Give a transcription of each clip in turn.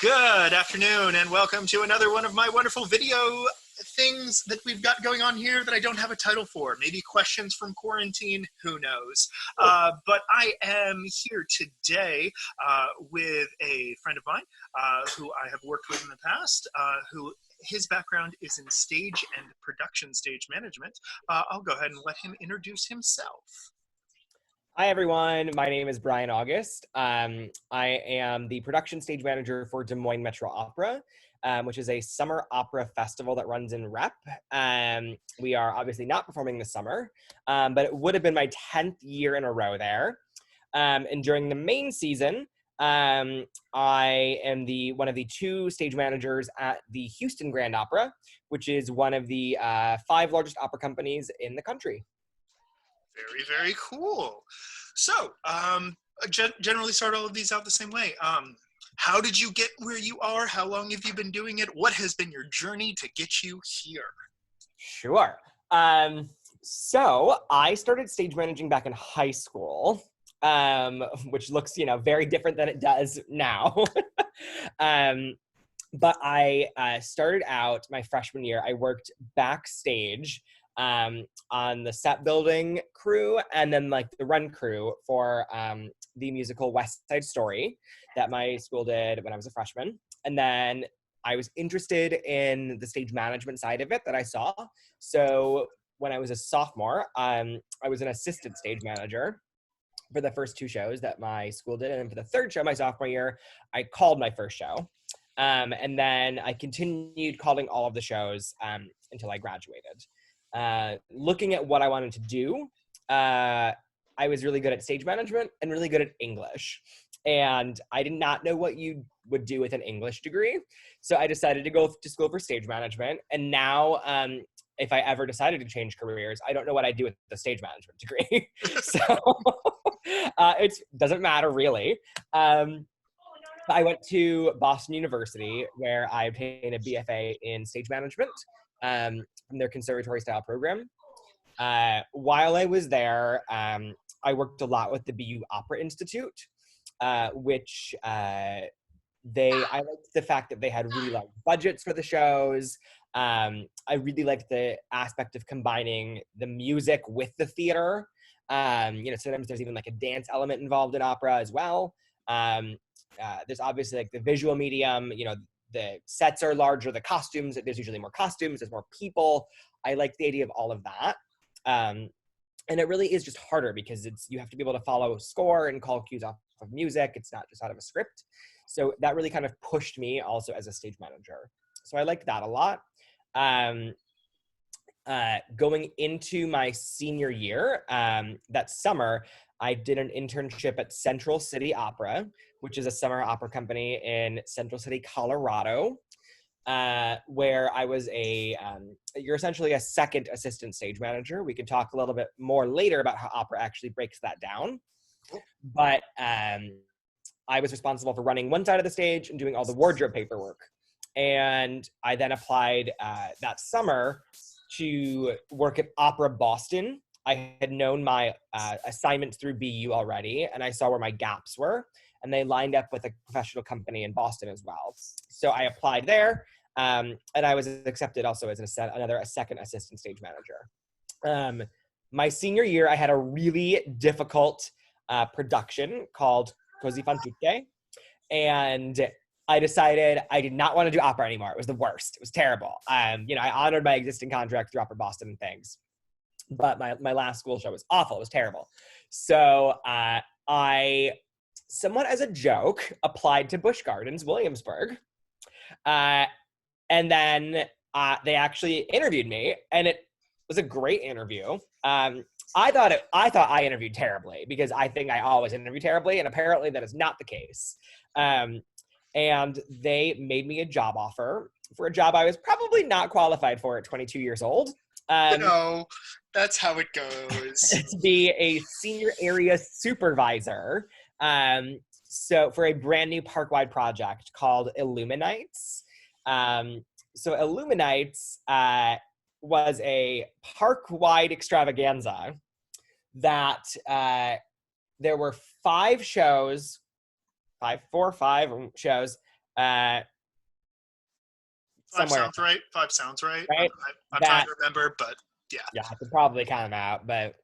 Good afternoon and welcome to another one of my wonderful video things that we've got going on here that I don't have a title for. Maybe questions from quarantine, who knows. But I am here today with a friend of mine who I have worked with in the past, who his background is in stage and production stage management. I'll go ahead and let him introduce himself. Hi, everyone. My name is Brian August. I am the production stage manager for Des Moines Metro Opera, which is a summer opera festival that runs in Rep. We are obviously not performing this summer, but it would have been my 10th year in a row there. And during the main season, I am one of the two stage managers at the Houston Grand Opera, which is one of the 5 largest opera companies in the country. Very, very cool. So, generally start all of these out the same way. How did you get where you are? How long have you been doing it? What has been your journey to get you here? Sure. So I started stage managing back in high school, which looks, very different than it does now. But I started out my freshman year. I worked backstage on the set building crew and then like the run crew for the musical West Side Story that my school did when I was a freshman. And then I was interested in the stage management side of it that I saw. So when I was a sophomore, I was an assistant stage manager for the first 2 shows that my school did. And for the 3rd show, my sophomore year, I called my first show. And then I continued calling all of the shows until I graduated. Looking at what I wanted to do, I was really good at stage management and really good at English. And I did not know what you would do with an English degree. So I decided to go to school for stage management. And now, if I ever decided to change careers, I don't know what I'd do with the stage management degree. So it doesn't matter really. I went to Boston University where I obtained a BFA in stage management from their conservatory style program. While I was there, I worked a lot with the BU Opera Institute, which I liked the fact that they had really large budgets for the shows. I really liked the aspect of combining the music with the theater. Sometimes there's even like a dance element involved in opera as well. There's obviously like the visual medium, the sets are larger, the costumes, there's usually more costumes, there's more people. I like the idea of all of that. And it really is just harder because you have to be able to follow score and call cues off of music. It's not just out of a script. So that really kind of pushed me also as a stage manager. So I liked that a lot. Going into my senior year, that summer, I did an internship at Central City Opera, which is a summer opera company in Central City, Colorado, where I was you're essentially a second assistant stage manager. We can talk a little bit more later about how opera actually breaks that down. But I was responsible for running one side of the stage and doing all the wardrobe paperwork. And I then applied that summer to work at Opera Boston. I had known my assignments through BU already, and I saw where my gaps were, and they lined up with a professional company in Boston as well. So I applied there, and I was accepted also as a second assistant stage manager. My senior year, I had a really difficult production called Così fan tutte, and I decided I did not want to do opera anymore. It was the worst. It was terrible. I honored my existing contract through Opera Boston and things. But my last school show was awful. It was terrible. So I, somewhat as a joke, applied to Busch Gardens, Williamsburg. And then they actually interviewed me, and it was a great interview. I thought I interviewed terribly because I think I always interview terribly, and apparently that is not the case. And they made me a job offer for a job I was probably not qualified for at 22 years old. That's how it goes. To be a senior area supervisor. So for a brand new park-wide project called Illuminates. So Illuminates was a park-wide extravaganza that there were 4 or 5 shows uh, Five somewhere, sounds right. Five sounds right. right? I'm trying That, to remember, but yeah. yeah, I could probably count them out, but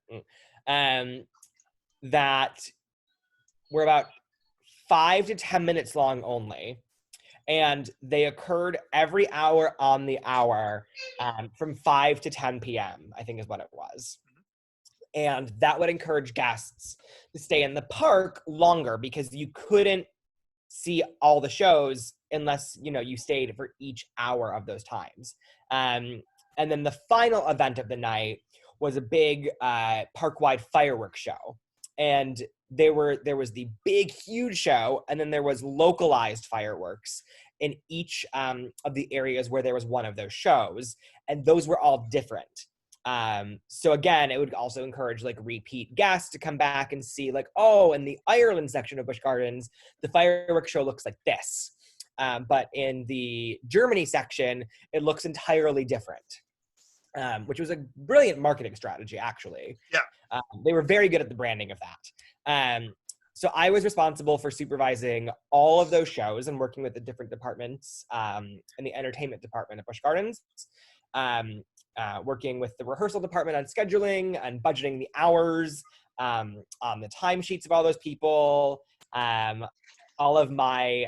that were about 5 to 10 minutes long only. And they occurred every hour on the hour from 5 to 10 p.m., I think is what it was. And that would encourage guests to stay in the park longer because you couldn't see all the shows unless, you know, you stayed for each hour of those times. And then the final event of the night was a big park-wide fireworks show. And there was the big, huge show, and then there was localized fireworks in each of the areas where there was one of those shows, and those were all different. So again, it would also encourage like repeat guests to come back and see like, oh, in the Ireland section of Busch Gardens, the fireworks show looks like this. But in the Germany section, it looks entirely different, which was a brilliant marketing strategy, actually. Yeah. They were very good at the branding of that. So I was responsible for supervising all of those shows and working with the different departments in the entertainment department at Busch Gardens, working with the rehearsal department on scheduling and budgeting the hours, on the timesheets of all those people. All of my,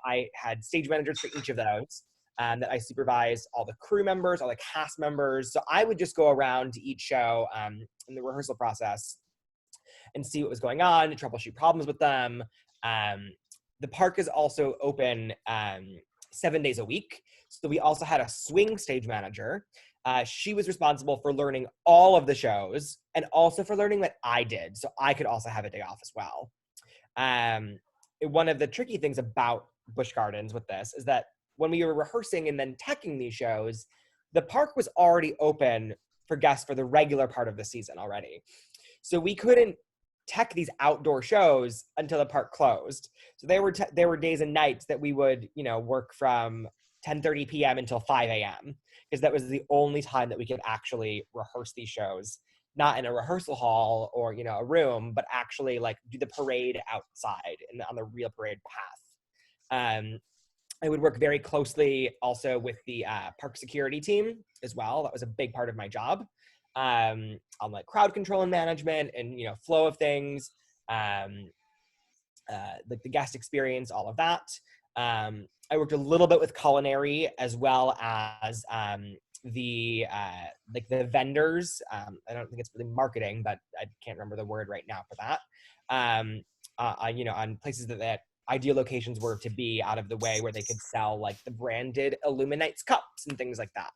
I had stage managers for each of those. That I supervised all the crew members, all the cast members. So I would just go around to each show in the rehearsal process and see what was going on, troubleshoot problems with them. The park is also open 7 days a week. So we also had a swing stage manager. She was responsible for learning all of the shows and also for learning what I did. So I could also have a day off as well. One of the tricky things about Busch Gardens with this is that when we were rehearsing and then teching these shows, the park was already open for guests for the regular part of the season already. So we couldn't tech these outdoor shows until the park closed. So there were days and nights that we would, work from 10:30 p.m. until 5 a.m. because that was the only time that we could actually rehearse these shows, not in a rehearsal hall or, a room, but actually like do the parade outside and on the real parade path. I would work very closely also with the park security team as well. That was a big part of my job, on like crowd control and management and, flow of things, like the guest experience, all of that. I worked a little bit with culinary as well as the vendors. I don't think it's really marketing, but I can't remember the word right now for that. On places that ideal locations were to be out of the way where they could sell like the branded Illuminates cups and things like that.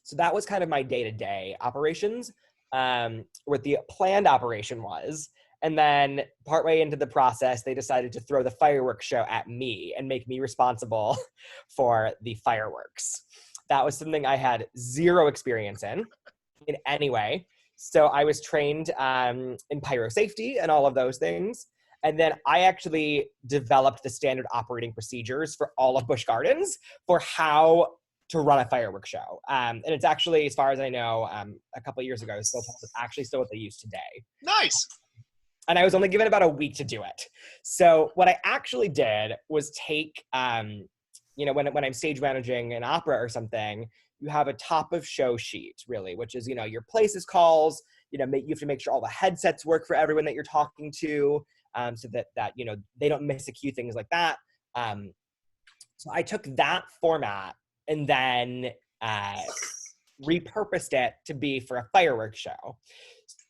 So that was kind of my day-to-day operations, what the planned operation was. And then partway into the process, they decided to throw the fireworks show at me and make me responsible for the fireworks. That was something I had zero experience in any way. So I was trained in pyro safety and all of those things. And then I actually developed the standard operating procedures for all of Busch Gardens for how to run a fireworks show. And it's actually, as far as I know, a couple of years ago, it's actually still what they use today. Nice. And I was only given about a week to do it. So what I actually did was take, when I'm stage managing an opera or something, you have a top of show sheet, really, which is, your places calls, you have to make sure all the headsets work for everyone that you're talking to, so that they don't miss a cue, things like that. So I took that format and then repurposed it to be for a fireworks show.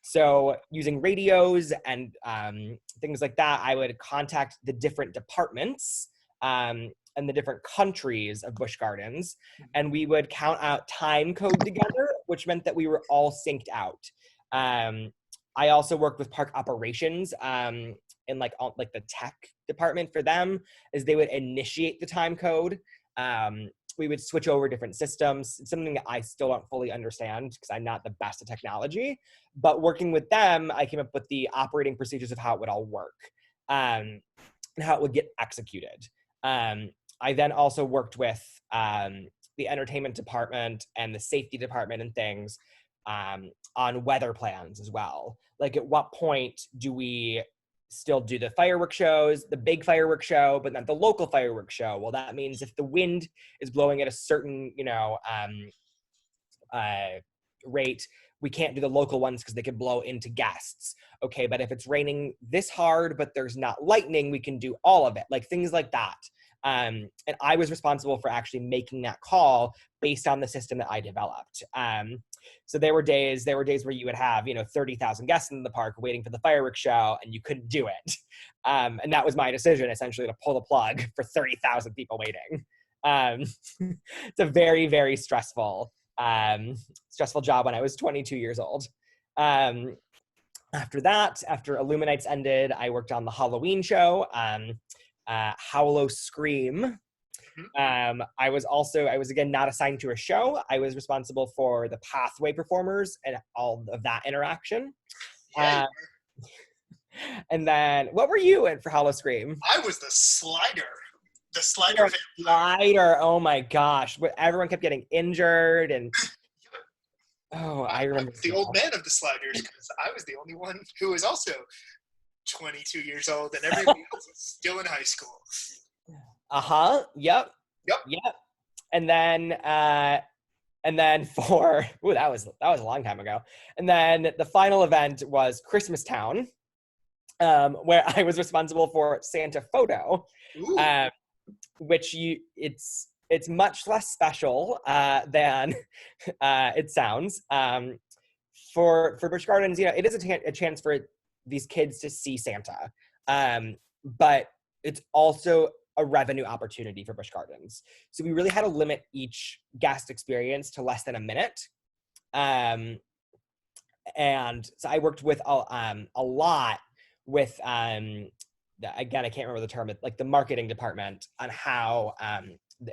So using radios and things like that, I would contact the different departments and the different countries of Busch Gardens, and we would count out time code together, which meant that we were all synced out. I also worked with park operations in like the tech department for them, as they would initiate the time code. We would switch over different systems. It's something that I still don't fully understand because I'm not the best at technology. But working with them, I came up with the operating procedures of how it would all work and how it would get executed. I then also worked with the entertainment department and the safety department and things on weather plans as well. Like, at what point do we still do the fireworks shows, the big fireworks show, but not the local fireworks show. Well, that means if the wind is blowing at a certain, rate, we can't do the local ones because they could blow into guests. Okay, but if it's raining this hard, but there's not lightning, we can do all of it, like things like that. And I was responsible for actually making that call based on the system that I developed. So there were days where you would have, 30,000 guests in the park waiting for the fireworks show and you couldn't do it. And that was my decision, essentially, to pull the plug for 30,000 people waiting. It's a very, very stressful job when I was 22 years old. After that, after Illuminates ended, I worked on the Halloween show, Howl-O-Scream. I was again not assigned to a show. I was responsible for the pathway performers and all of that interaction. And then, what were you in for Howl-O-Scream? I was the slider. The slider. Oh my gosh! Everyone kept getting injured, and I remember. I was the old man of the sliders because I was the only one who was also 22 years old, and everybody else was still in high school. Yep. And then for that was a long time ago. And then the final event was Christmas Town, where I was responsible for Santa Photo, which it's much less special than it sounds. For Busch Gardens, it is a chance for these kids to see Santa, but it's also a revenue opportunity for Busch Gardens. So we really had to limit each guest experience to less than a minute. And so I worked with a lot with, again, I can't remember the term, like the marketing department on how,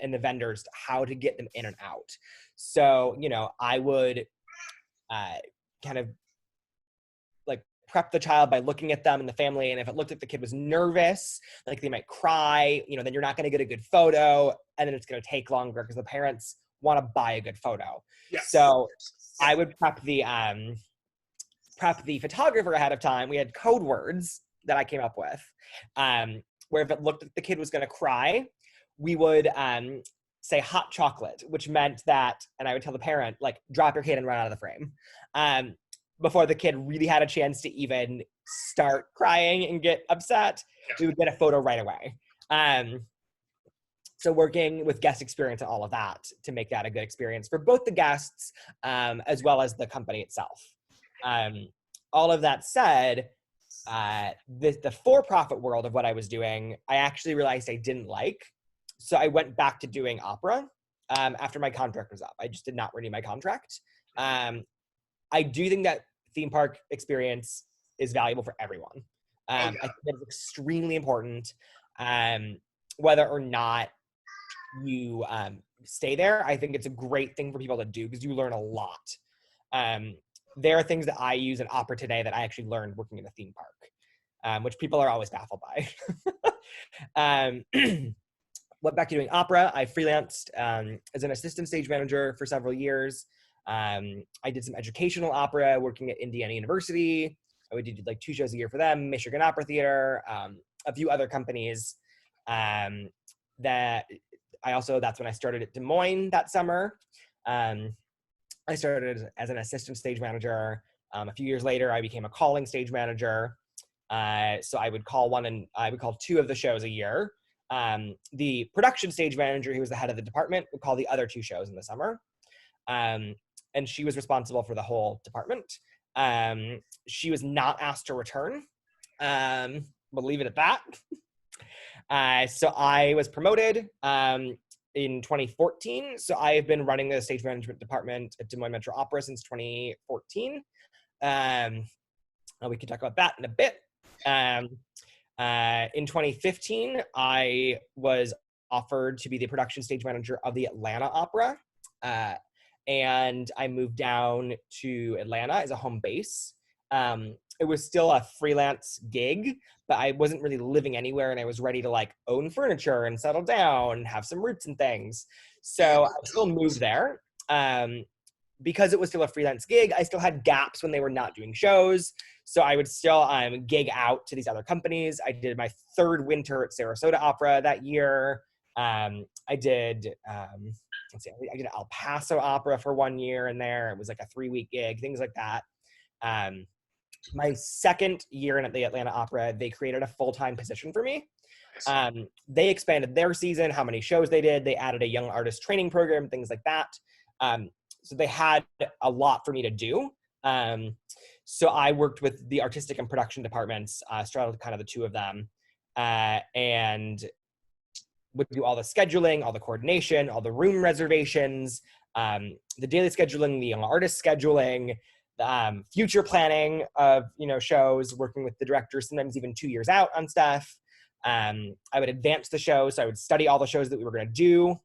and the vendors, how to get them in and out. So, I would kind of like prep the child by looking at them and the family. And if it looked like the kid was nervous, like they might cry, then you're not going to get a good photo. And then it's going to take longer because the parents want to buy a good photo. Yes. So I would prep the photographer ahead of time. We had code words that I came up with, where if it looked like the kid was going to cry, we would say hot chocolate, which meant that, and I would tell the parent, like, drop your kid and run out of the frame, before the kid really had a chance to even start crying and get upset. We would get a photo right away. So working with guest experience and all of that to make that a good experience for both the guests as well as the company itself. All of that said, the for-profit world of what I was doing, I actually realized I didn't like. So I went back to doing opera after my contract was up. I just did not renew my contract. I do think that theme park experience is valuable for everyone. I think it's extremely important. Whether or not you stay there, I think it's a great thing for people to do because you learn a lot. There are things that I use in opera today that I actually learned working in a theme park, which people are always baffled by. Went back to doing opera. I freelanced as an assistant stage manager for several years. I did some educational opera working at Indiana University. I would do like 2 shows a year for them, Michigan Opera Theater, a few other companies. That's when I started at Des Moines that summer. I started as an assistant stage manager. A few years later, I became a calling stage manager. So I would call 2 of the shows a year. The production stage manager, who was the head of the department, would call the other 2 shows in the summer. And she was responsible for the whole department. She was not asked to return. We'll leave it at that. So I was promoted in 2014. So I've been running the stage management department at Des Moines Metro Opera since 2014. We can talk about that in a bit. In 2015, I was offered to be the production stage manager of the Atlanta Opera. And I moved down to Atlanta as a home base. It was still a freelance gig, but I wasn't really living anywhere and I was ready to like own furniture and settle down and have some roots and things. So I still moved there. because it was still a freelance gig, I still had gaps when they were not doing shows. So I would still gig out to these other companies. I did my 3rd winter at Sarasota Opera that year. I did, let's see, I did El Paso Opera for 1 year in there. It was like a 3-week gig, things like that. My 2nd year in at the Atlanta Opera, they created a full-time position for me. They expanded their season, how many shows they did. They added a young artist training program, things like that. So they had a lot for me to do. So I worked with the artistic and production departments, straddled kind of the 2 of them, and would do all the scheduling, all the coordination, all the room reservations, the daily scheduling, the young artist scheduling, future planning of, shows, working with the directors, sometimes even 2 years out on stuff. I would advance the show, so I would study all the shows that we were going to do.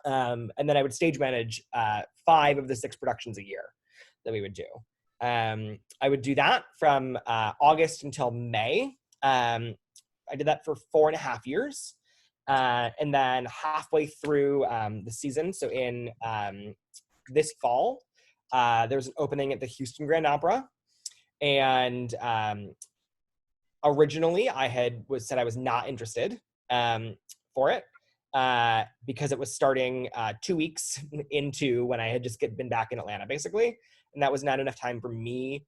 And then I would stage manage 5 of the 6 productions a year that we would do. I would do that from August until May. I did that for 4.5 years. And then halfway through the season, so in this fall, there was an opening at the Houston Grand Opera. And originally I said I was not interested for it. Because it was starting 2 weeks into when I had just been back in Atlanta, basically. And that was not enough time for me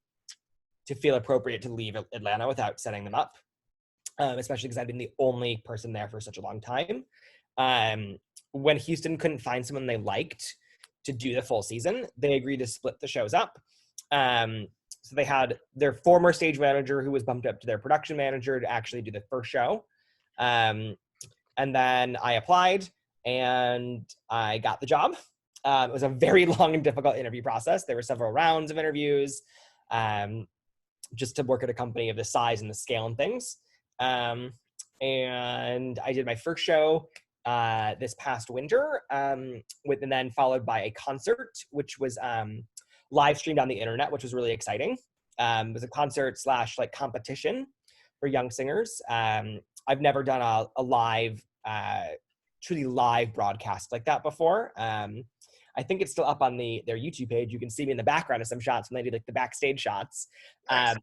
to feel appropriate to leave Atlanta without setting them up, especially because I'd been the only person there for such a long time. When Houston couldn't find someone they liked to do the full season, they agreed to split the shows up. So they had their former stage manager, who was bumped up to their production manager, to actually do the first show. And then I applied and I got the job. It was a very long and difficult interview process. There were several rounds of interviews just to work at a company of the size and the scale and things. And I did my first show this past winter, and then followed by a concert, which was live streamed on the internet, which was really exciting. It was a concert / like competition for young singers. I've never done a live, truly live broadcast like that before. I think it's still up on their YouTube page. You can see me in the background of some shots when they do like the backstage shots. Nice.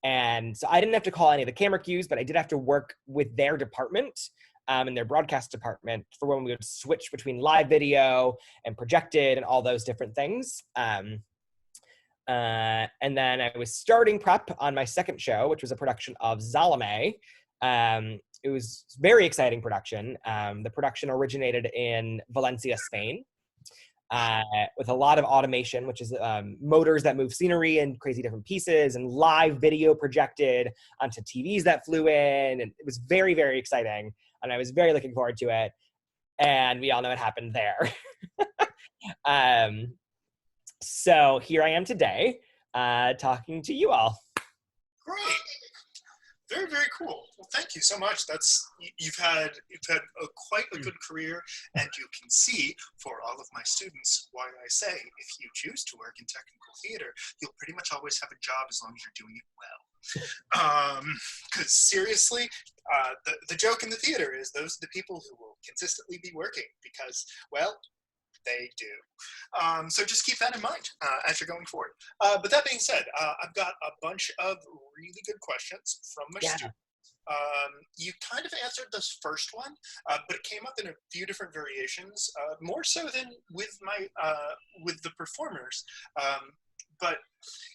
And so I didn't have to call any of the camera cues, but I did have to work with their department and their broadcast department for when we would switch between live video and projected and all those different things. And then I was starting prep on my 2nd show, which was a production of Zalame. It was a very exciting production. The production originated in Valencia, Spain, with a lot of automation, which is motors that move scenery in crazy different pieces, and live video projected onto TVs that flew in. And it was very, very exciting. And I was very looking forward to it. And we all know what happened there. So here I am today, talking to you all. Great. Very, very cool. Well, thank you so much. You've had quite a good career, and you can see, for all of my students, why I say if you choose to work in technical theater, you'll pretty much always have a job as long as you're doing it well. Because seriously, the joke in the theater is those are the people who will consistently be working because, well, they do. So just keep that in mind as you're going forward. But that being said, I've got a bunch of really good questions from my students. You kind of answered this first one, but it came up in a few different variations, more so than with the performers. But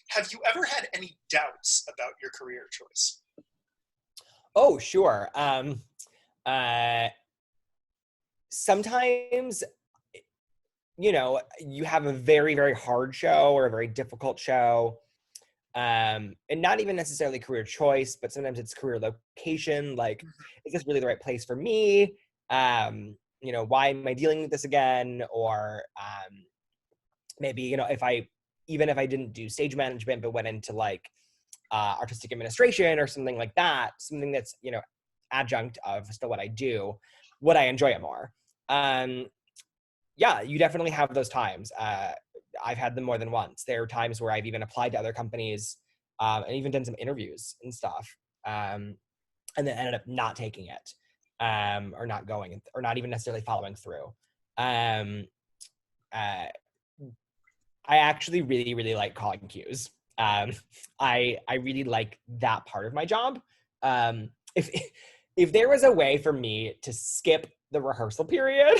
have you ever had any doubts about your career choice? Oh, sure. Sometimes, you have a very, very hard show or a very difficult show, and not even necessarily career choice, but sometimes it's career location. Like, is this really the right place for me? Why am I dealing with this again? Or maybe, even if I didn't do stage management, but went into like artistic administration or something like that, something that's, adjunct of still what I do, would I enjoy it more? Yeah, you definitely have those times. I've had them more than once. There are times where I've even applied to other companies and even done some interviews and stuff, and then ended up not taking it, or not going, or not even necessarily following through. I actually really, really like calling cues. Um, I really like that part of my job. If if there was a way for me to skip the rehearsal period,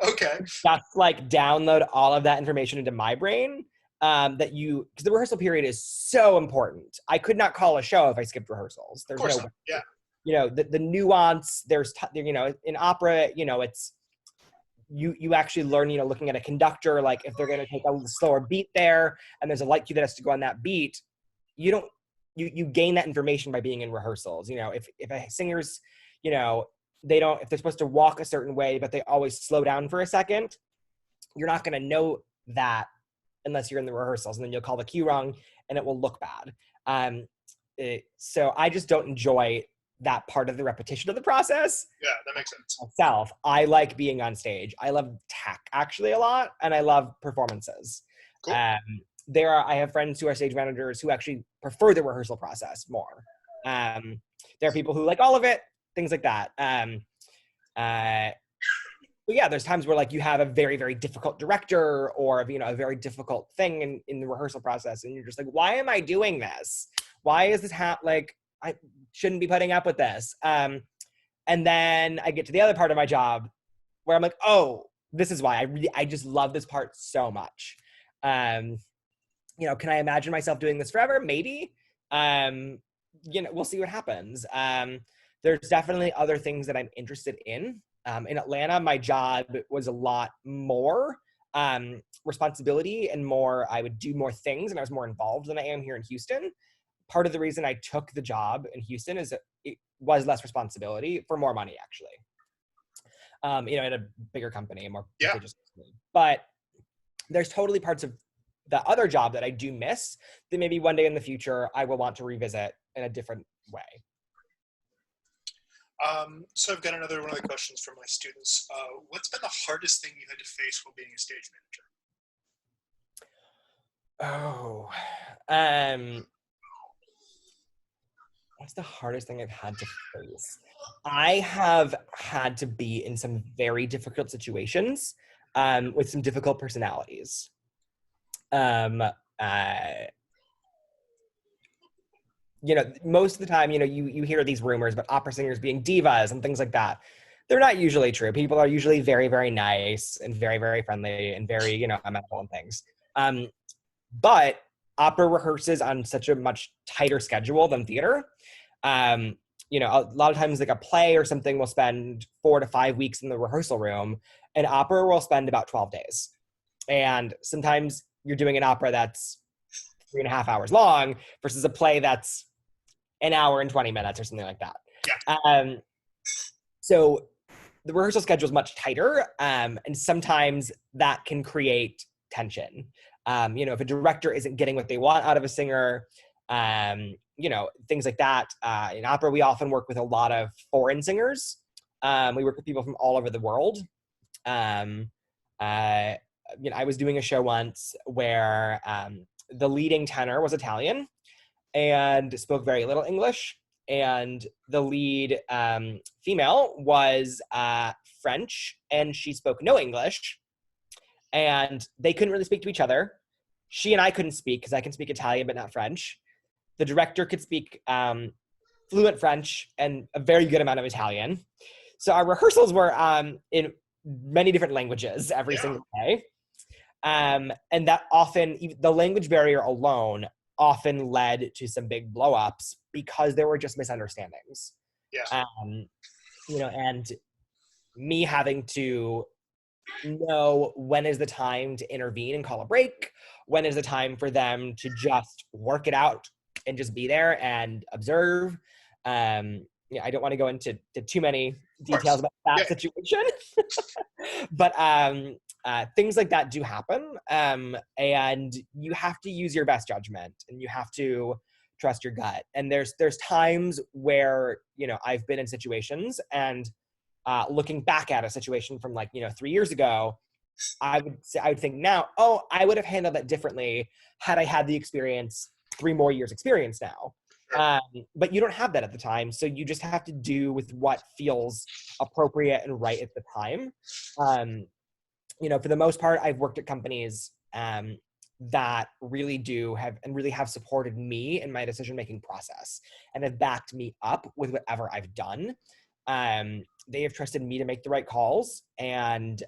Okay. just like download all of that information into my brain, that you, because the rehearsal period is so important. I could not call a show if I skipped rehearsals. Of There's course no not. way. Yeah. You know, the nuance. There's you know, in opera, you know, it's you actually learn, you know, looking at a conductor, like if they're going to take a slower beat there and there's a light cue that has to go on that beat, you don't, you gain that information by being in rehearsals. You know, if a singer's, you know, they don't, if they're supposed to walk a certain way but they always slow down for a second, you're not going to know that unless you're in the rehearsals, and then you'll call the cue wrong and it will look bad. So I just don't enjoy that part of the repetition of the process. Yeah, that makes sense. Myself, I like being on stage. I love tech actually a lot, and I love performances. Cool. I have friends who are stage managers who actually prefer the rehearsal process more. There are people who like all of it, things like that. But yeah, there's times where like you have a very, very difficult director or, you know, a very difficult thing in the rehearsal process, and you're just like, why am I doing this? Why is this like, I shouldn't be putting up with this. And then I get to the other part of my job where I'm like, oh, this is why I just love this part so much. You know, can I imagine myself doing this forever? Maybe. You know, we'll see what happens. There's definitely other things that I'm interested in. In Atlanta, my job was a lot more responsibility and more, I would do more things and I was more involved than I am here in Houston. Part of the reason I took the job in Houston is that it was less responsibility for more money, actually. You know, at a bigger company, a more prestigious company. But there's totally parts of the other job that I do miss that maybe one day in the future I will want to revisit in a different way. So I've got another one of the questions from my students. What's been the hardest thing you had to face while being a stage manager? What's the hardest thing I've had to face? I have had to be in some very difficult situations with some difficult personalities. You know, most of the time, you know, you hear these rumors about opera singers being divas and things like that. They're not usually true. People are usually very, very nice and very, very friendly and very, you know, amenable and things. But opera rehearses on such a much tighter schedule than theater. You know, a lot of times like a play or something will spend 4 to 5 weeks in the rehearsal room, and opera will spend about 12 days. And sometimes you're doing an opera that's 3.5 hours long versus a play that's an hour and 20 minutes or something like that. Yeah. So the rehearsal schedule is much tighter, and sometimes that can create tension. You know, if a director isn't getting what they want out of a singer, you know, things like that. In opera, we often work with a lot of foreign singers. We work with people from all over the world. You know, I was doing a show once where the leading tenor was Italian and spoke very little English, and the lead female was French and she spoke no English, and they couldn't really speak to each other. She and I couldn't speak because I can speak Italian but not French. The director could speak fluent French and a very good amount of Italian. So our rehearsals were in many different languages every single day. And that often, the language barrier alone often led to some big blow-ups because there were just misunderstandings. Yeah. You know, and me having to know when is the time to intervene and call a break, when is the time for them to just work it out and just be there and observe. Yeah, I don't want to go into too many details about that situation, but things like that do happen, and you have to use your best judgment and you have to trust your gut. And there's times where, you know, I've been in situations and looking back at a situation from like, you know, 3 years ago, I would think now, oh, I would have handled that differently had I had the experience, 3 more years experience now. But you don't have that at the time. So you just have to do with what feels appropriate and right at the time. You know, for the most part, I've worked at companies that really do have and really have supported me in my decision-making process and have backed me up with whatever I've done. They have trusted me to make the right calls, and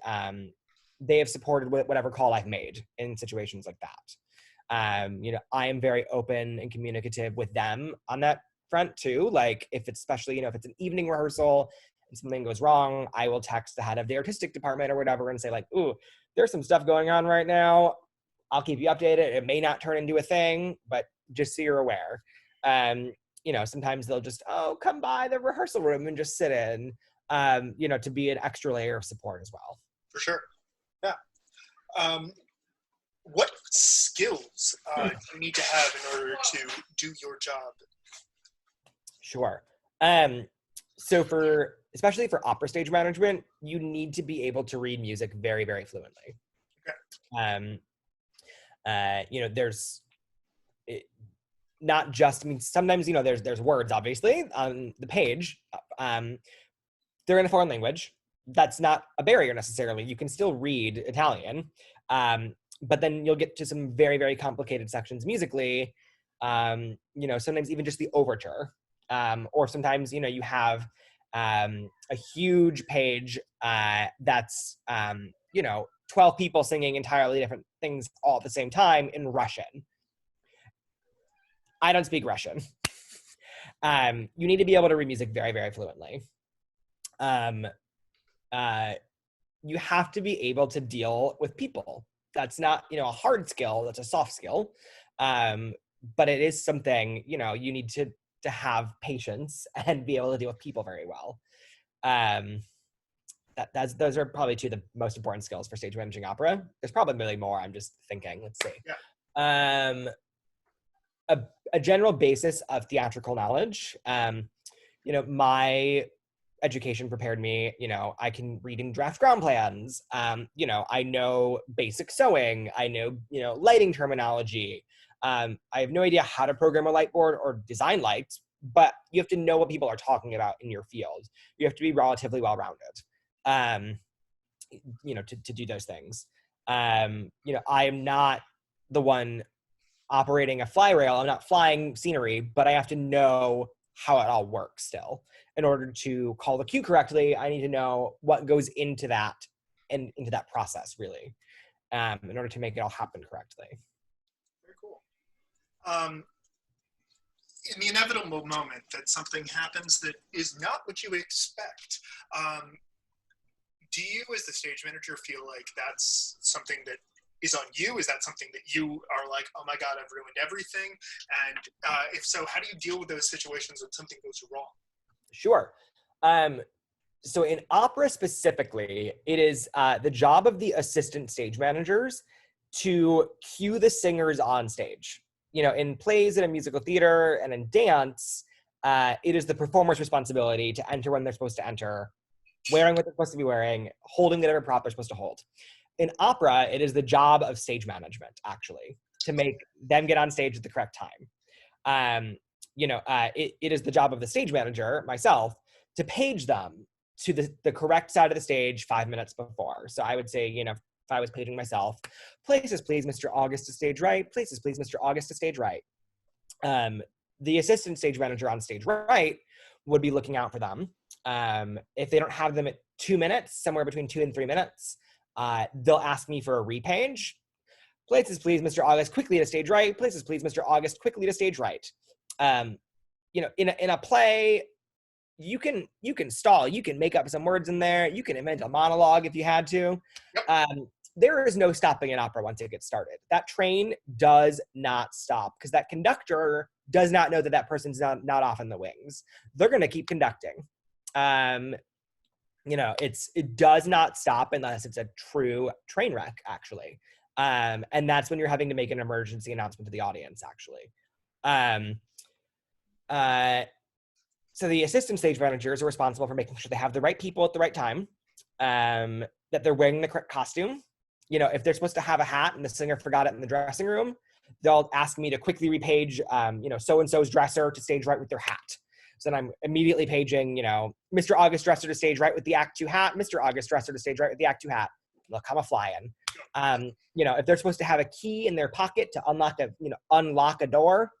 they have supported whatever call I've made in situations like that. You know, I am very open and communicative with them on that front too. Like if it's especially, you know, if it's an evening rehearsal and something goes wrong, I will text the head of the artistic department or whatever and say like, ooh, there's some stuff going on right now. I'll keep you updated. It may not turn into a thing, but just so you're aware. You know, sometimes they'll just, oh, come by the rehearsal room and just sit in, you know, to be an extra layer of support as well. For sure. Yeah. What skills do you need to have in order to do your job? Sure. So especially for opera stage management, you need to be able to read music very, very fluently. Okay. You know, not just, I mean, sometimes, you know, there's words obviously on the page. They're in a foreign language. That's not a barrier necessarily. You can still read Italian. But then you'll get to some very, very complicated sections musically. You know, sometimes even just the overture. Or sometimes, you know, you have a huge page that's, you know, 12 people singing entirely different things all at the same time in Russian. I don't speak Russian. You need to be able to read music very, very fluently. You have to be able to deal with people. That's not, you know, a hard skill, that's a soft skill. But it is something, you know, you need to have patience and be able to deal with people very well. Those are probably two of the most important skills for stage managing opera. There's probably more. I'm just thinking. Let's see. Yeah. A general basis of theatrical knowledge. You know, my education prepared me. You know, I can read and draft ground plans. You know, I know basic sewing. I know, you know, lighting terminology. I have no idea how to program a light board or design lights, but you have to know what people are talking about in your field. You have to be relatively well-rounded, you know, to do those things. You know, I am not the one operating a fly rail. I'm not flying scenery, but I have to know how it all works still. In order to call the cue correctly, I need to know what goes into that and into that process, really, in order to make it all happen correctly. Very cool. In the inevitable moment that something happens that is not what you expect, do you as the stage manager feel like that's something that is on you? Is that something that you are like, oh my God, I've ruined everything? And if so, how do you deal with those situations when something goes wrong? Sure. So in opera specifically, it is the job of the assistant stage managers to cue the singers on stage. You know, in plays and in musical theater and in dance, it is the performer's responsibility to enter when they're supposed to enter, wearing what they're supposed to be wearing, holding whatever prop they're supposed to hold. In opera, it is the job of stage management, actually, to make them get on stage at the correct time. You know, it is the job of the stage manager, myself, to page them to the correct side of the stage 5 minutes before. So I would say, you know, if I was paging myself, places please, Mr. August to stage right, places please, Mr. August to stage right. The assistant stage manager on stage right would be looking out for them. If they don't have them at 2 minutes, somewhere between 2 and 3 minutes, they'll ask me for a repage. Places please, Mr. August, quickly to stage right. Places please, Mr. August, quickly to stage right. You know, in a play, you can stall. You can make up some words in there. You can invent a monologue if you had to. Yep. There is no stopping an opera once it gets started. That train does not stop because that conductor does not know that that person's not off in the wings. They're going to keep conducting. You know, it does not stop unless it's a true train wreck, actually. And that's when you're having to make an emergency announcement to the audience, actually. So the assistant stage managers are responsible for making sure they have the right people at the right time, that they're wearing the correct costume. You know, if they're supposed to have a hat and the singer forgot it in the dressing room, they'll ask me to quickly repage, you know, so-and-so's dresser to stage right with their hat. So then I'm immediately paging, you know, Mr. August dresser to stage right with the Act 2 hat, Mr. August dresser to stage right with the Act 2 hat. they'll come a flying. If they're supposed to have a key in their pocket to unlock a door,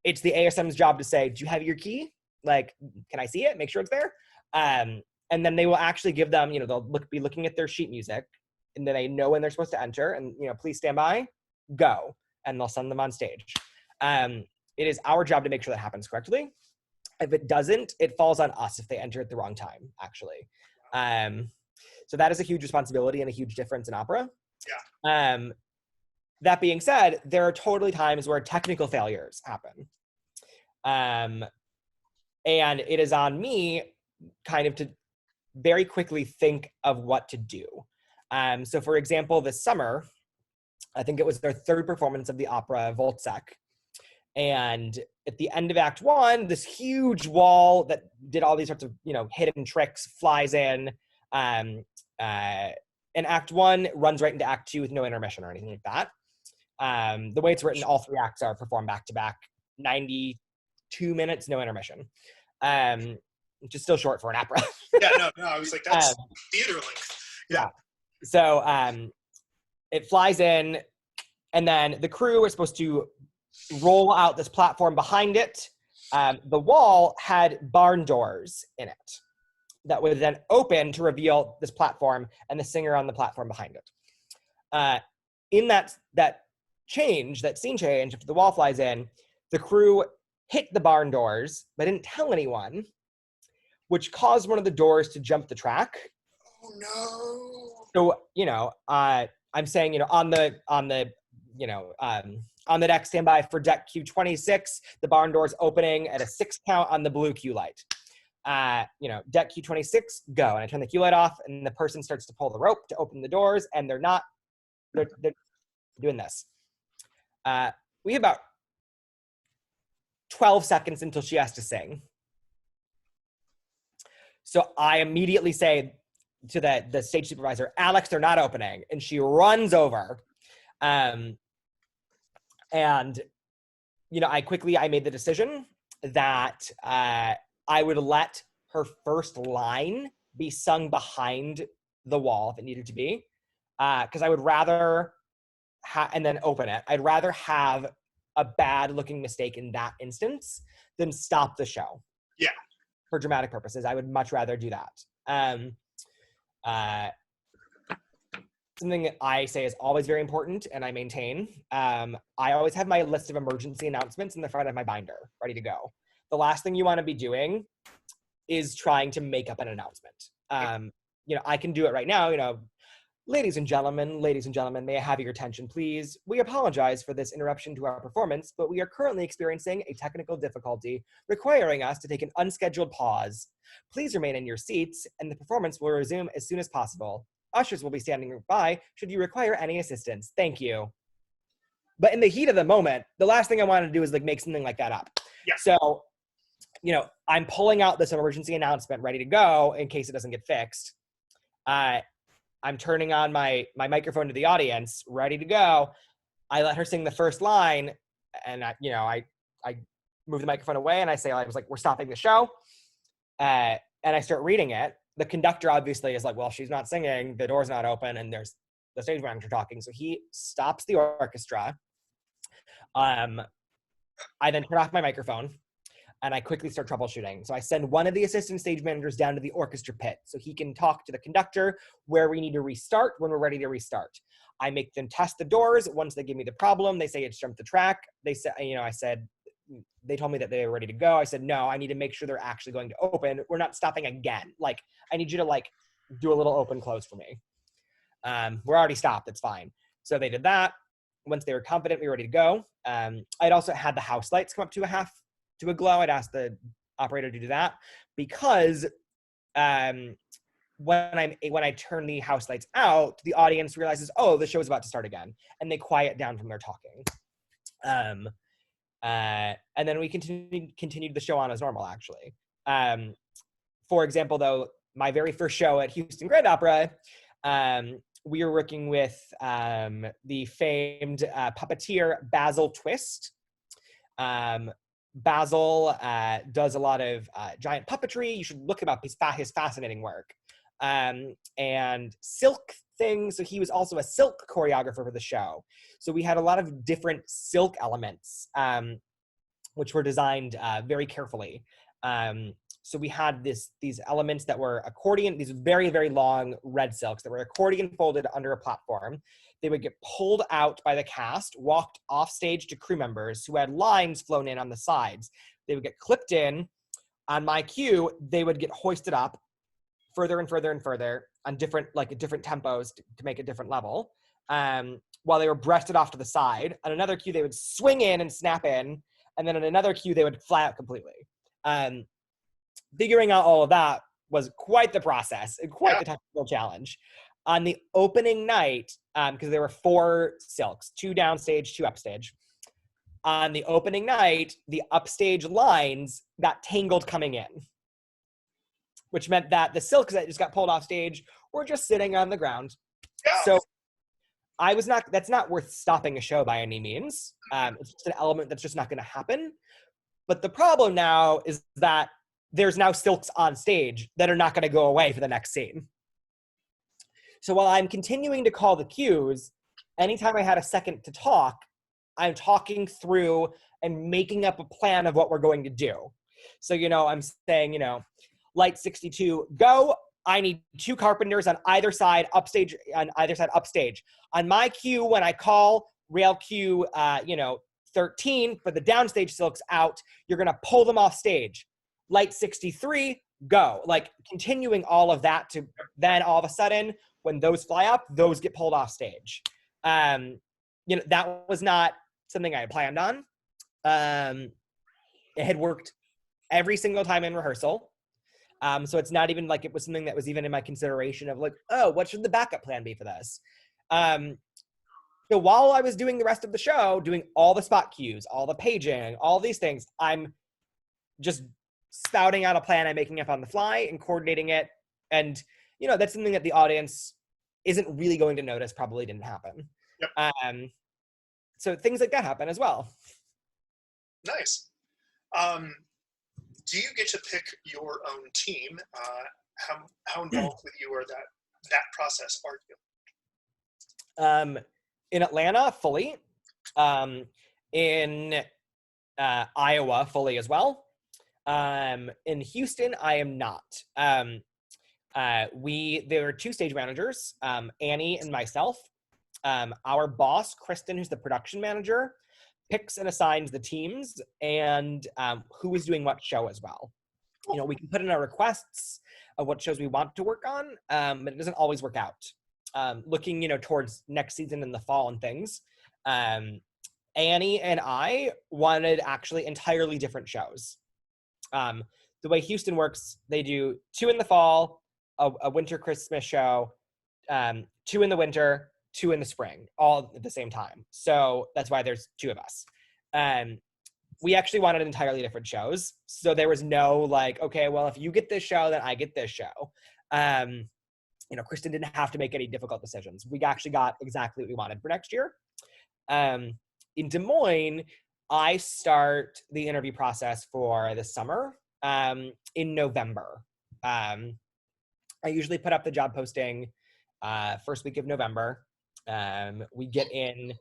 it's the ASM's job to say, do you have your key? Like, can I see it? Make sure it's there. And then they will actually give them, they'll be looking at their sheet music, and then they know when they're supposed to enter, and, please stand by, go. And they'll send them on stage. It is our job to make sure that happens correctly. If it doesn't, it falls on us if they enter at the wrong time, actually. So that is a huge responsibility and a huge difference in opera. Yeah. That being said, there are totally times where technical failures happen. And it is on me kind of to very quickly think of what to do. So for example, this summer, I think it was their third performance of the opera Voltsekh. And at the end of Act 1, this huge wall that did all these sorts of, hidden tricks flies in. And Act 1 runs right into Act 2 with no intermission or anything like that. The way it's written, all 3 acts are performed back to back, 92 minutes, no intermission. Which is still short for an opera. Yeah, no, I was like, that's theater length. Yeah. So it flies in, and then the crew is supposed to roll out this platform behind it. The wall had barn doors in it that would then open to reveal this platform and the singer on the platform behind it. In that scene change, after the wall flies in, the crew hit the barn doors, but didn't tell anyone, which caused one of the doors to jump the track. Oh no! So I'm saying on the deck, stand by for deck Q26. The barn door's opening at a 6 count on the blue cue light. Deck Q26, go. And I turn the cue light off, and the person starts to pull the rope to open the doors, and they're doing this. We have about 12 seconds until she has to sing. So I immediately say to the stage supervisor, Alex, they're not opening. And she runs over. I made the decision that I would let her first line be sung behind the wall if it needed to be. Because I would rather, and then open it. I'd rather have a bad looking mistake in that instance than stop the show. Yeah. For dramatic purposes, I would much rather do that. Something that I say is always very important, and I maintain. I always have my list of emergency announcements in the front of my binder, ready to go. The last thing you want to be doing is trying to make up an announcement. I can do it right now. Ladies and gentlemen, may I have your attention, please? We apologize for this interruption to our performance, but we are currently experiencing a technical difficulty requiring us to take an unscheduled pause. Please remain in your seats, and the performance will resume as soon as possible. Ushers will be standing by should you require any assistance. Thank you. But in the heat of the moment, the last thing I want to do is make something like that up. Yeah. So, I'm pulling out this emergency announcement ready to go in case it doesn't get fixed. I'm turning on my microphone to the audience, ready to go. I let her sing the first line, and I move the microphone away, and I say, we're stopping the show. And I start reading it. The conductor obviously is well, she's not singing, the door's not open, and there's the stage manager talking. So he stops the orchestra. I then turn off my microphone, and I quickly start troubleshooting. So I send one of the assistant stage managers down to the orchestra pit so he can talk to the conductor where we need to restart when we're ready to restart. I make them test the doors. Once they give me the problem, they say it's jumped the track. They told me that they were ready to go. I said, no, I need to make sure they're actually going to open. We're not stopping again. I need you to do a little open close for me. We're already stopped. It's fine. So they did that. Once they were confident we were ready to go, I'd also had the house lights come up to a glow. I'd asked the operator to do that because when I turn the house lights out, the audience realizes, oh, the show is about to start again, and they quiet down from their talking. And then we continued the show on as normal, actually. For example, though, my very first show at Houston Grand Opera, we were working with the famed puppeteer Basil Twist. Basil does a lot of giant puppetry. You should look him up. His fascinating work. And Silk thing. So he was also a silk choreographer for the show. So we had a lot of different silk elements, which were designed very carefully. So we had these elements that were accordion, these very, very long red silks that were accordion folded under a platform. They would get pulled out by the cast, walked off stage to crew members who had lines flown in on the sides. They would get clipped in. On my cue, they would get hoisted up further and further and further on different tempos to make a different level, while they were breasted off to the side. On another cue, they would swing in and snap in, and then on another cue, they would fly out completely. Figuring out all of that was quite the process and quite the technical challenge. On the opening night, because there were 4 silks, 2 downstage, 2 upstage. On the opening night, the upstage lines got tangled coming in, which meant that the silks that just got pulled off stage were just sitting on the ground. Yeah. So that's not worth stopping a show by any means. It's just an element that's just not going to happen. But the problem now is that there's now silks on stage that are not going to go away for the next scene. So while I'm continuing to call the cues, anytime I had a second to talk, I'm talking through and making up a plan of what we're going to do. So, I'm saying, light 62, go. I need 2 carpenters on either side, upstage. On my cue, when I call rail cue, 13 for the downstage silks out, you're going to pull them off stage. Light 63, go. Like continuing all of that to then all of a sudden, when those fly up, those get pulled off stage. That was not something I had planned on. It had worked every single time in rehearsal. So it's not even like it was something that was even in my consideration of like, oh, what should the backup plan be for this? So while I was doing the rest of the show, doing all the spot cues, all the paging, all these things, I'm just spouting out a plan I'm making up on the fly and coordinating it. And, that's something that the audience isn't really going to notice, probably didn't happen. Yep. So things like that happen as well. Nice. Do you get to pick your own team? How involved with you or that process are you? In Atlanta, fully. In Iowa, fully as well. In Houston, I am not. There are 2 stage managers, Annie and myself. Our boss, Kristen, who's the production manager, picks and assigns the teams and who is doing what show as well. We can put in our requests of what shows we want to work on, but it doesn't always work out. Looking, towards next season in the fall and things, Annie and I wanted actually entirely different shows. The way Houston works, they do 2 in the fall, a winter Christmas show, 2 in the winter, 2 in the spring, all at the same time. So that's why there's 2 of us. We actually wanted entirely different shows. So there was no like, okay, well, if you get this show, then I get this show. Kristen didn't have to make any difficult decisions. We actually got exactly what we wanted for next year. In Des Moines, I start the interview process for the summer in November. I usually put up the job posting first week of November. We get in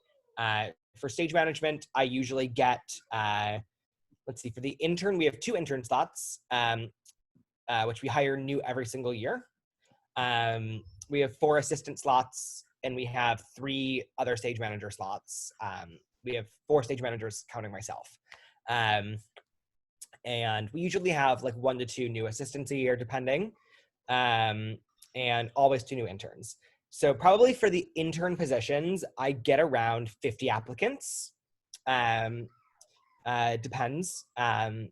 for stage management. I usually get, for the intern, we have 2 intern slots, which we hire new every single year. We have 4 assistant slots, and we have 3 other stage manager slots. We have 4 stage managers counting myself. And we usually have like 1 to 2 new assistants a year, depending, and always 2 new interns. So probably for the intern positions, I get around 50 applicants. Depends.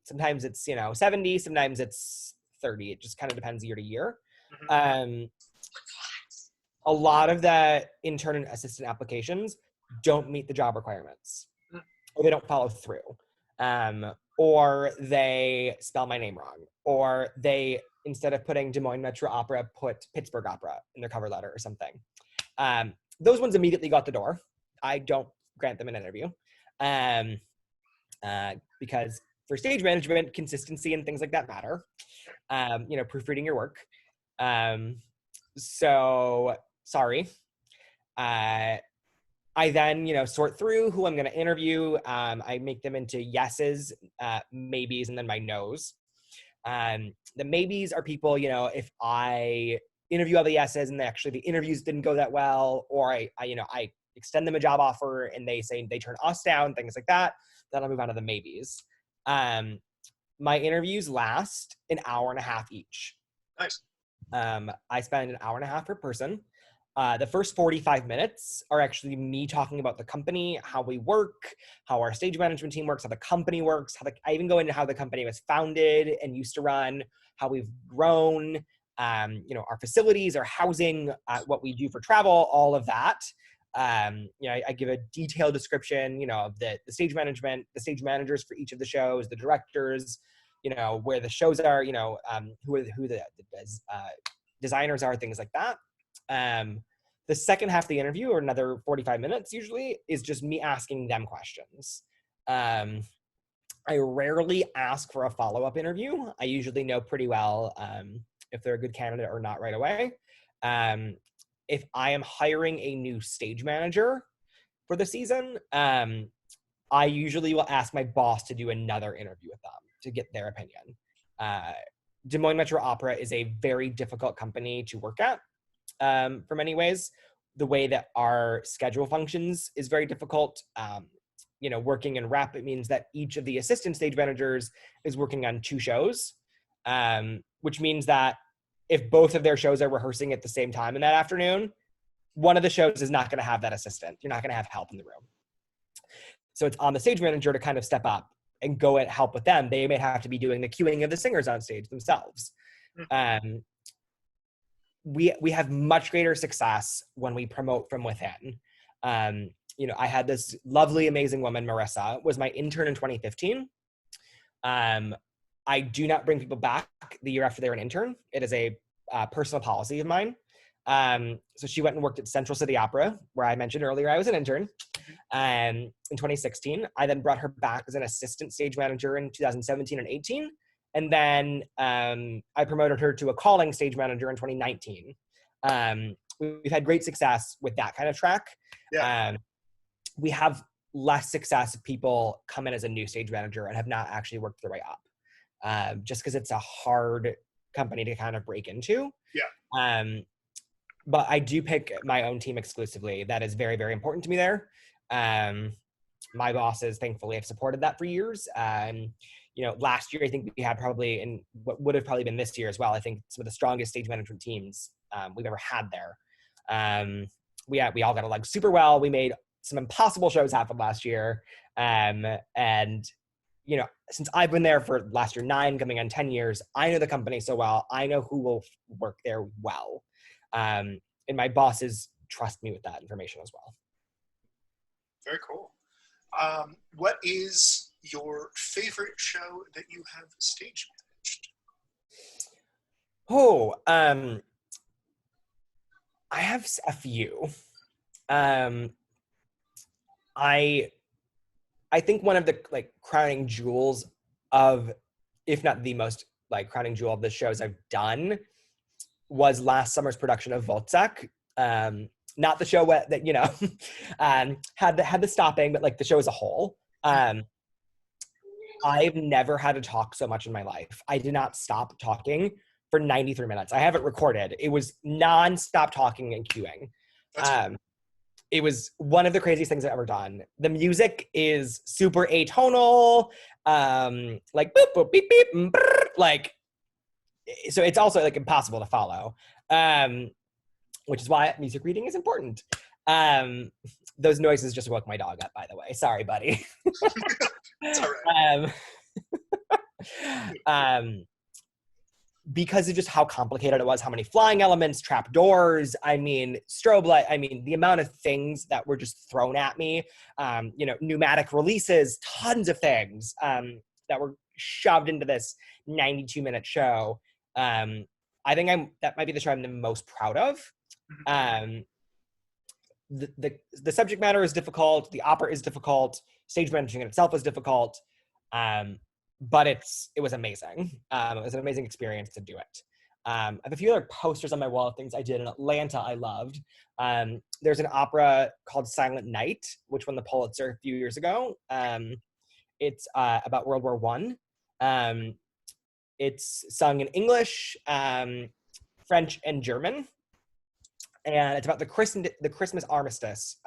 Sometimes it's, 70, sometimes it's 30. It just kind of depends year to year. A lot of the intern and assistant applications don't meet the job requirements, or they don't follow through, or they spell my name wrong, or they, instead of putting Des Moines Metro Opera, put Pittsburgh Opera in their cover letter or something. Those ones immediately got the door. I don't grant them an interview, because for stage management, consistency and things like that matter. Proofreading your work. So Sorry. I then, sort through who I'm going to interview. I make them into yeses, maybes, and then my nos. The maybes are people, if I interview all the yeses and the interviews didn't go that well, or I extend them a job offer and they say they turn us down, things like that, then I'll move on to the maybes. My interviews last an hour and a half each. Nice. I spend an hour and a half per person. The first 45 minutes are actually me talking about the company, how we work, how our stage management team works, how the company works, I even go into how the company was founded and used to run, how we've grown, our facilities, our housing, what we do for travel, all of that. I give a detailed description, of the stage management, the stage managers for each of the shows, the directors, where the shows are, who the designers are, things like that. The second half of the interview, or another 45 minutes usually, is just me asking them questions. I rarely ask for a follow-up interview. I usually know pretty well if they're a good candidate or not right away. If I am hiring a new stage manager for the season, I usually will ask my boss to do another interview with them to get their opinion. Des Moines Metro Opera is a very difficult company to work at. For many ways, the way that our schedule functions is very difficult. Working in rep, it means that each of the assistant stage managers is working on 2 shows, which means that if both of their shows are rehearsing at the same time in that afternoon, one of the shows is not going to have that assistant. You're not going to have help in the room. So it's on the stage manager to kind of step up and go and help with them. They may have to be doing the cueing of the singers on stage themselves. We have much greater success when we promote from within. I had this lovely, amazing woman, Marissa, was my intern in 2015. I do not bring people back the year after they're an intern. It is a personal policy of mine. So she went and worked at Central City Opera, where I mentioned earlier I was an intern, in 2016. I then brought her back as an assistant stage manager in 2017 and 18. And then I promoted her to a calling stage manager in 2019. We've had great success with that kind of track. Yeah. We have less success if people come in as a new stage manager and have not actually worked their way up, just because it's a hard company to kind of break into. Yeah. But I do pick my own team exclusively. That is very, very important to me there. My bosses, thankfully, have supported that for years. Last year, I think we had probably, and what would have probably been this year as well, I think some of the strongest stage management teams we've ever had there. We all got along super well. We made some impossible shows happen last year. Since I've been there for last year 9, coming on 10 years, I know the company so well. I know who will work there well. And my bosses trust me with that information as well. Very cool. What is your favorite show that you have stage managed? I have a few. I think one of the crowning jewels of, if not the most crowning jewel of the shows I've done, was last summer's production of Wozzeck. Not the show that had the stopping, but the show as a whole. I've never had to talk so much in my life. I did not stop talking for 93 minutes. I have it recorded. It was non-stop talking and cueing. It was one of the craziest things I've ever done. The music is super atonal, boop, boop, beep, beep, brrr, so it's also impossible to follow, which is why music reading is important. Those noises just woke my dog up, by the way. Sorry, buddy. It's all right. Because of just how complicated it was, how many flying elements, trap doors, strobe light, the amount of things that were just thrown at me, pneumatic releases, tons of things that were shoved into this 92-minute show. I think that might be the show I'm the most proud of. The subject matter is difficult, the opera is difficult, stage managing itself is difficult, but it was amazing. It was an amazing experience to do it. I have a few other posters on my wall of things I did in Atlanta I loved. There's an opera called Silent Night, which won the Pulitzer a few years ago. It's about World War One. It's sung in English, French, and German, and it's about the Christmas armistice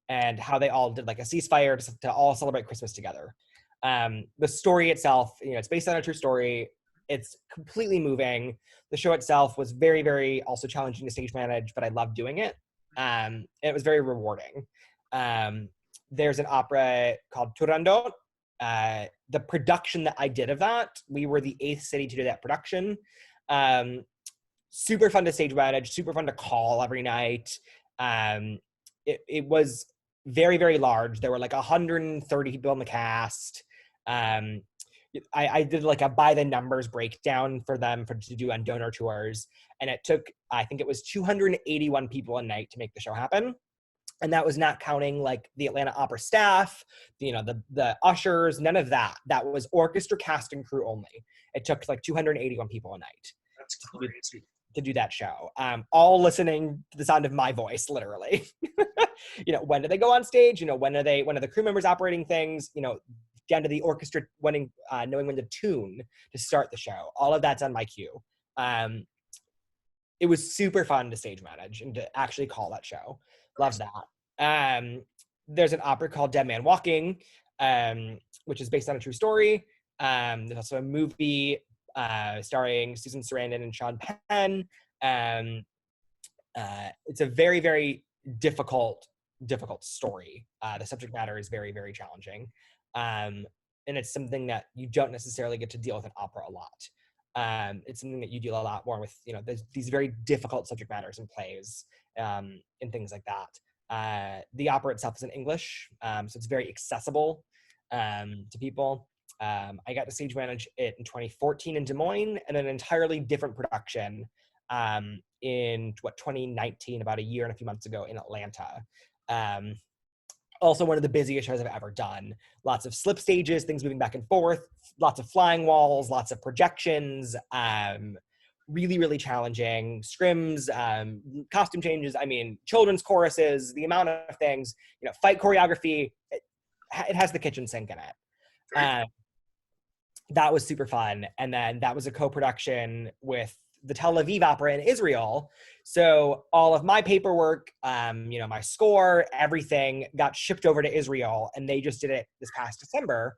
and how they all did like a ceasefire to all celebrate Christmas together. The story itself, it's based on a true story. It's completely moving. The show itself was very, very also challenging to stage manage, but I loved doing it. And it was very rewarding. There's an opera called Turandot. The production that I did of that, we were the 8th city to do that production. Super fun to stage manage, super fun to call every night. It was very, very large. There were like 130 people in the cast. I did like a by the numbers breakdown for them to do on donor tours. And it took, I think it was 281 people a night to make the show happen. And that was not counting like the Atlanta Opera staff, the ushers, none of that. That was orchestra, cast, and crew only. It took like 281 people a night. That's crazy. To do that show, all listening to the sound of my voice, literally. When do they go on stage? When are the crew members operating things? Down to the orchestra knowing when to tune to start the show. All of that's on my cue. It was super fun to stage manage and to actually call that show. Love that. There's an opera called Dead Man Walking, which is based on a true story. There's also a movie starring Susan Sarandon and Sean Penn. It's a very, very difficult story. The subject matter is very, very challenging. And it's something that you don't necessarily get to deal with in opera a lot. It's something that you deal a lot more with, these very difficult subject matters in plays and things like that. The opera itself is in English, so it's very accessible to people. I got to stage manage it in 2014 in Des Moines, and an entirely different production in 2019, about a year and a few months ago in Atlanta. Also one of the busiest shows I've ever done. Lots of slip stages, things moving back and forth, lots of flying walls, lots of projections, really, really challenging. Scrims, costume changes, children's choruses, the amount of things, fight choreography, it has the kitchen sink in it. That was super fun. And then that was a co-production with the Tel Aviv Opera in Israel. So all of my paperwork, my score, everything got shipped over to Israel, and they just did it this past December.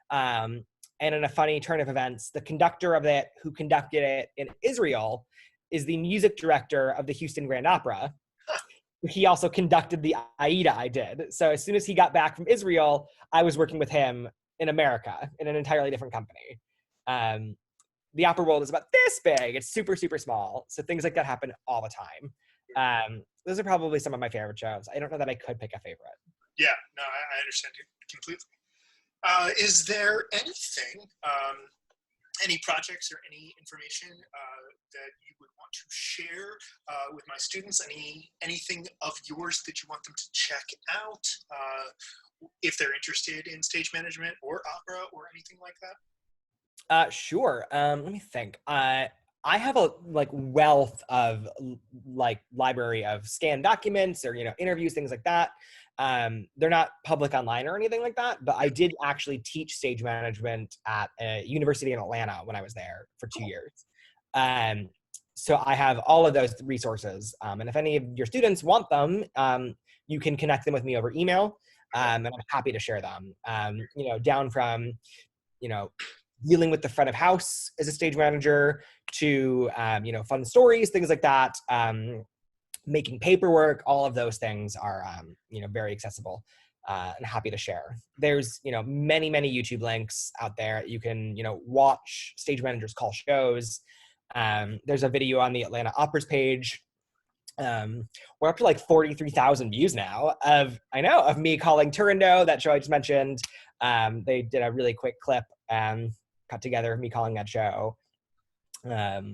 And in a funny turn of events, the conductor of it, who conducted it in Israel, is the music director of the Houston Grand Opera. He also conducted the Aida I did. So as soon as he got back from Israel, I was working with him in America in an entirely different company. The opera world is about this big. It's super, super small. So things like that happen all the time. Those are probably some of my favorite shows. I don't know that I could pick a favorite. Yeah, no, I understand you completely. Is there anything, any projects or any information that you would want to share with my students? Anything of yours that you want them to check out if they're interested in stage management or opera or anything like that? Sure. Let me think. I have a wealth of library of scanned documents or interviews, things like that. They're not public online or anything like that, but I did actually teach stage management at a university in Atlanta when I was there for 2 years. So I have all of those resources. And if any of your students want them, you can connect them with me over email. And I'm happy to share them. Down from, dealing with the front of house as a stage manager to, fun stories, things like that. Making paperwork, all of those things are, very accessible and happy to share. There's, many, many YouTube links out there. You can, watch stage managers call shows. There's a video on the Atlanta Opera's page. We're up to 43,000 views now of me calling Turandot, that show I just mentioned. They did a really quick clip cut together of me calling that show. There's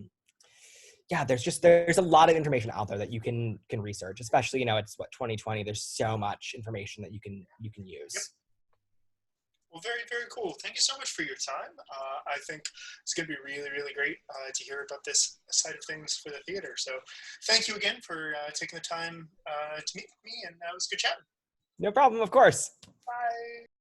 a lot of information out there that you can research, especially, it's 2020. There's so much information that you can use. Yep. Well, very, very cool. Thank you so much for your time. I think it's going to be really, really great to hear about this side of things for the theater. So thank you again for taking the time to meet with me, and that was good chatting. No problem, of course. Bye.